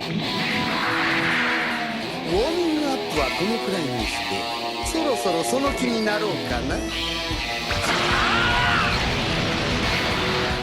ウォーミングアップはこのくらいにしてそろそろその気になろうかな。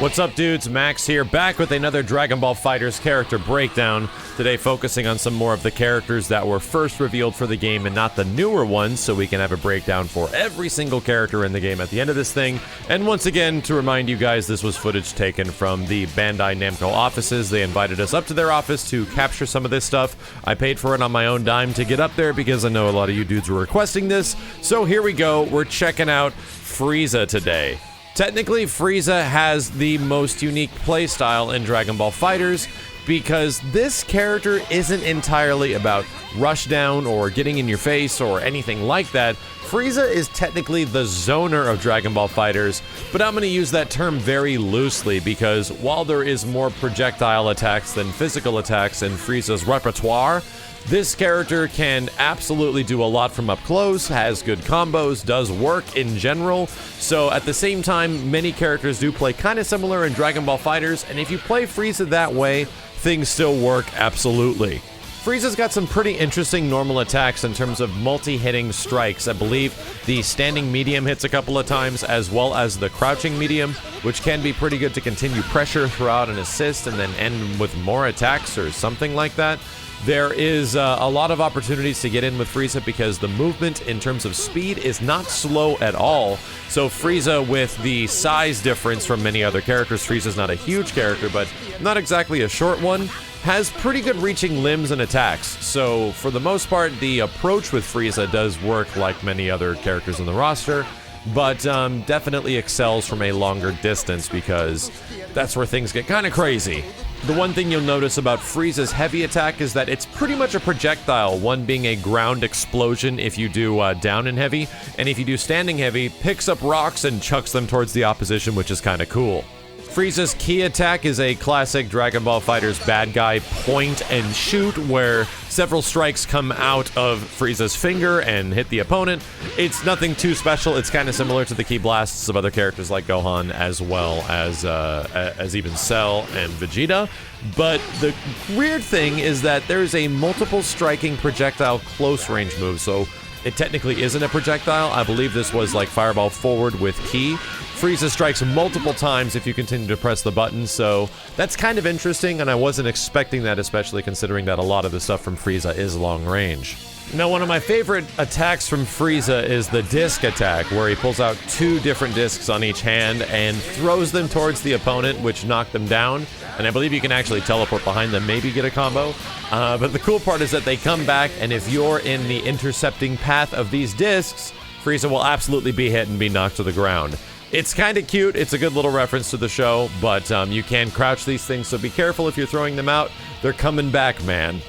What's up, dudes? Max here, back with another Dragon Ball FighterZ character breakdown. Today focusing on some more of the characters that were first revealed for the game and not the newer ones, so we can have a breakdown for every single character in the game at the end of this thing. And once again, to remind you guys, this was footage taken from the Bandai Namco offices. They invited us up to their office to capture some of this stuff. I paid for it on my own dime to get up there because I know a lot of you dudes were requesting this. So here we go, we're checking out FRIEZA today. Technically, FRIEZA has the most unique playstyle in Dragon Ball FighterZ because this character isn't entirely about rushdown or getting in your face or anything like that. FRIEZA is technically the zoner of Dragon Ball FighterZ, but I'm going to use that term very loosely because while there is more projectile attacks than physical attacks in FRIEZA's repertoire, this character can absolutely do a lot from up close, has good combos, does work in general. So at the same time, many characters do play kind of similar in Dragon Ball FighterZ, and if you play FRIEZA that way, things still work absolutely. FRIEZA's got some pretty interesting normal attacks in terms of multi-hitting strikes. I believe the standing medium hits a couple of times, as well as the crouching medium, which can be pretty good to continue pressure throughout an assist and then end with more attacks or something like that. There is a lot of opportunities to get in with FRIEZA because the movement in terms of speed is not slow at all. So FRIEZA, with the size difference from many other characters, FRIEZA's not a huge character, but not exactly a short one, has pretty good reaching limbs and attacks. So for the most part, the approach with FRIEZA does work like many other characters in the roster, but definitely excels from a longer distance because that's where things get kind of crazy. The one thing you'll notice about FRIEZA's heavy attack is that it's pretty much a projectile, one being a ground explosion if you do down and heavy, and if you do standing heavy, picks up rocks and chucks them towards the opposition, which is kind of cool. FRIEZA's key attack is a classic Dragon Ball FighterZ bad guy point and shoot where several strikes come out of FRIEZA's finger and hit the opponent. It's nothing too special. It's kind of similar to the key blasts of other characters like Gohan as well as even Cell and Vegeta. But the weird thing is that there's a multiple striking projectile close range move, so it technically isn't a projectile. I believe this was like Fireball forward with ki. FRIEZA strikes multiple times if you continue to press the button, so that's kind of interesting, and I wasn't expecting that, especially considering that a lot of the stuff from FRIEZA is long range. Now, one of my favorite attacks from FRIEZA is the disc attack, where he pulls out two different discs on each hand and throws them towards the opponent, which knock them down, and I believe you can actually teleport behind them, maybe get a combo. But the cool part is that they come back, and if you're in the intercepting path of these discs, FRIEZA will absolutely be hit and be knocked to the ground. It's kind of cute, it's a good little reference to the show, but you can crouch these things, so be careful if you're throwing them out. They're coming back, man.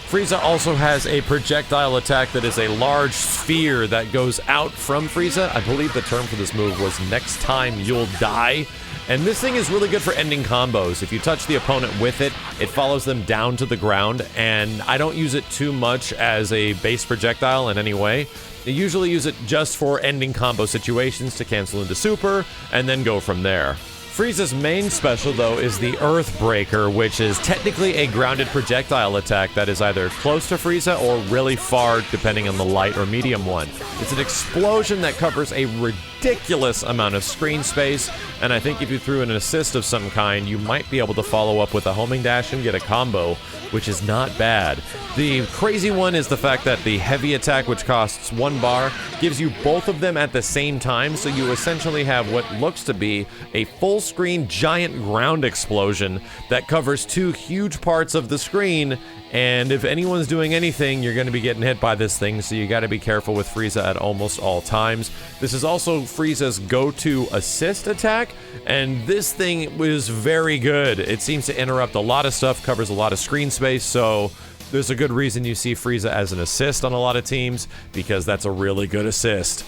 FRIEZA also has a projectile attack that is a large sphere that goes out from FRIEZA. I believe the term for this move was next time you'll die. And this thing is really good for ending combos. If you touch the opponent with it, it follows them down to the ground, and I don't use it too much as a base projectile in any way. I usually use it just for ending combo situations to cancel into super, and then go from there. FRIEZA's main special, though, is the Earthbreaker, which is technically a grounded projectile attack that is either close to FRIEZA or really far, depending on the light or medium one. It's an explosion that covers a ridiculous amount of screen space, and I think if you threw an assist of some kind, you might be able to follow up with a homing dash and get a combo, which is not bad. The crazy one is the fact that the heavy attack, which costs 1 bar, gives you both of them at the same time, so you essentially have what looks to be a full-screen giant ground explosion that covers 2 huge parts of the screen, and if anyone's doing anything, you're going to be getting hit by this thing, so you got to be careful with FRIEZA at almost all times. This is also FRIEZA's go-to assist attack, and this thing was very good. It seems to interrupt a lot of stuff, covers a lot of screen space, so there's a good reason you see FRIEZA as an assist on a lot of teams, because that's a really good assist.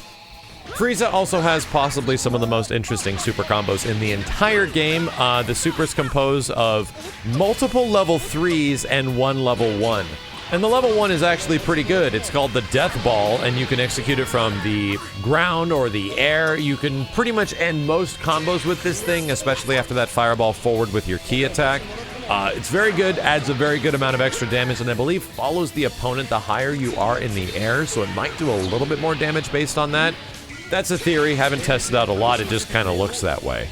FRIEZA also has possibly some of the most interesting super combos in the entire game. The supers compose of multiple level 3s and 1 level 1. And the level 1 is actually pretty good. It's called the Death Ball, and you can execute it from the ground or the air. You can pretty much end most combos with this thing, especially after that fireball forward with your ki attack. It's very good, adds a very good amount of extra damage, and I believe follows the opponent the higher you are in the air, so it might do a little bit more damage based on that. That's a theory, haven't tested out a lot, it just kind of looks that way.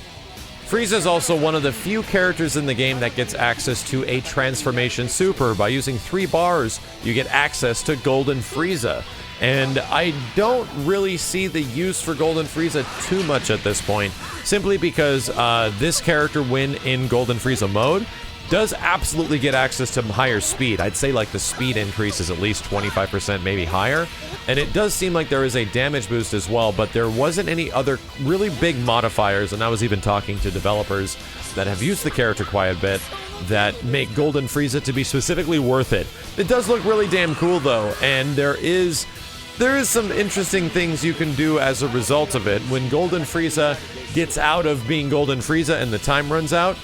FRIEZA is also one of the few characters in the game that gets access to a transformation super. By using 3 bars, you get access to Golden FRIEZA. And I don't really see the use for Golden FRIEZA too much at this point, simply because this character, when in Golden FRIEZA mode, does absolutely get access to higher speed. I'd say like the speed increase is at least 25%, maybe higher. And it does seem like there is a damage boost as well, but there wasn't any other really big modifiers, and I was even talking to developers that have used the character quite a bit, that make Golden FRIEZA to be specifically worth it. It does look really damn cool though, and there is some interesting things you can do as a result of it. When Golden FRIEZA gets out of being Golden FRIEZA and the time runs out,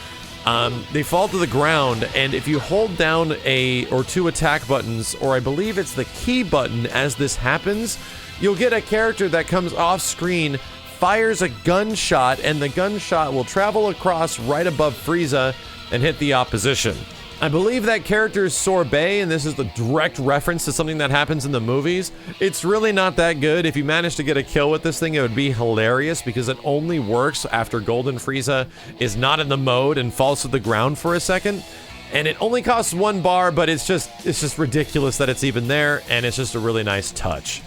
they fall to the ground, and if you hold down a or 2 attack buttons, or I believe it's the key button as this happens, you'll get a character that comes off screen, fires a gunshot, and the gunshot will travel across right above FRIEZA and hit the opposition. I believe that character is Sorbet, and this is the direct reference to something that happens in the movies. It's really not that good. If you manage to get a kill with this thing, it would be hilarious, because it only works after Golden FRIEZA is not in the mode and falls to the ground for a second. And it only costs 1 bar, but it's just ridiculous that it's even there, and it's just a really nice touch.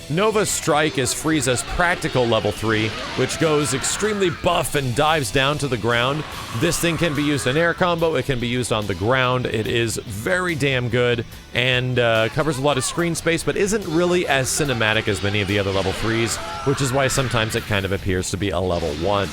Nova Strike is FRIEZA's practical level 3, which goes extremely buff and dives down to the ground. This thing can be used in air combo, it can be used on the ground. It is very damn good and covers a lot of screen space, but isn't really as cinematic as many of the other level 3s, which is why sometimes it kind of appears to be a level 1.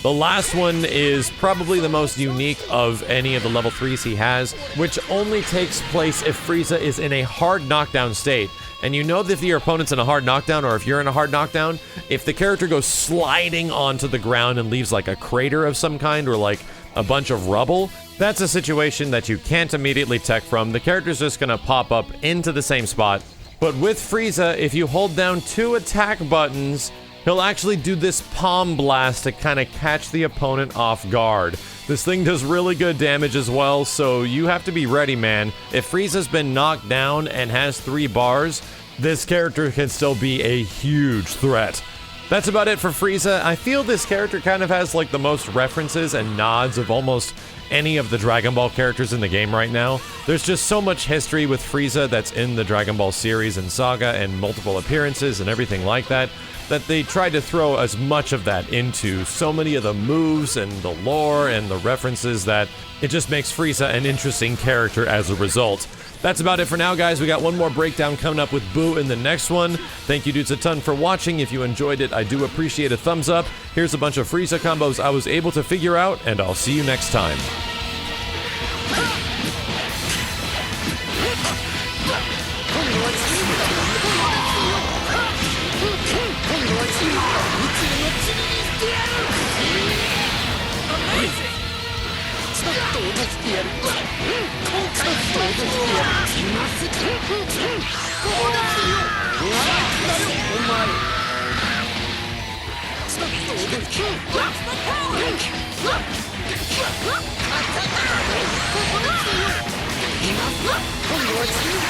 The last one is probably the most unique of any of the level 3s he has, which only takes place if FRIEZA is in a hard knockdown state. And you know that if your opponent's in a hard knockdown, or if you're in a hard knockdown, if the character goes sliding onto the ground and leaves like a crater of some kind, or like a bunch of rubble, that's a situation that you can't immediately tech from. The character's just gonna pop up into the same spot. But with FRIEZA, if you hold down 2 attack buttons, he'll actually do this palm blast to kind of catch the opponent off guard. This thing does really good damage as well, so you have to be ready, man. If FRIEZA's been knocked down and has 3 bars, this character can still be a huge threat. That's about it for FRIEZA. I feel this character kind of has like the most references and nods of almost any of the Dragon Ball characters in the game right now. There's just so much history with FRIEZA that's in the Dragon Ball series and saga, and multiple appearances and everything like that, that they tried to throw as much of that into so many of the moves and the lore and the references that it just makes FRIEZA an interesting character as a result. That's about it for now, guys. We got one more breakdown coming up with Boo in the next one. Thank you dudes a ton for watching. If you enjoyed it, I do appreciate a thumbs up. Here's a bunch of FRIEZA combos I was able to figure out, and I'll see you next time.今度は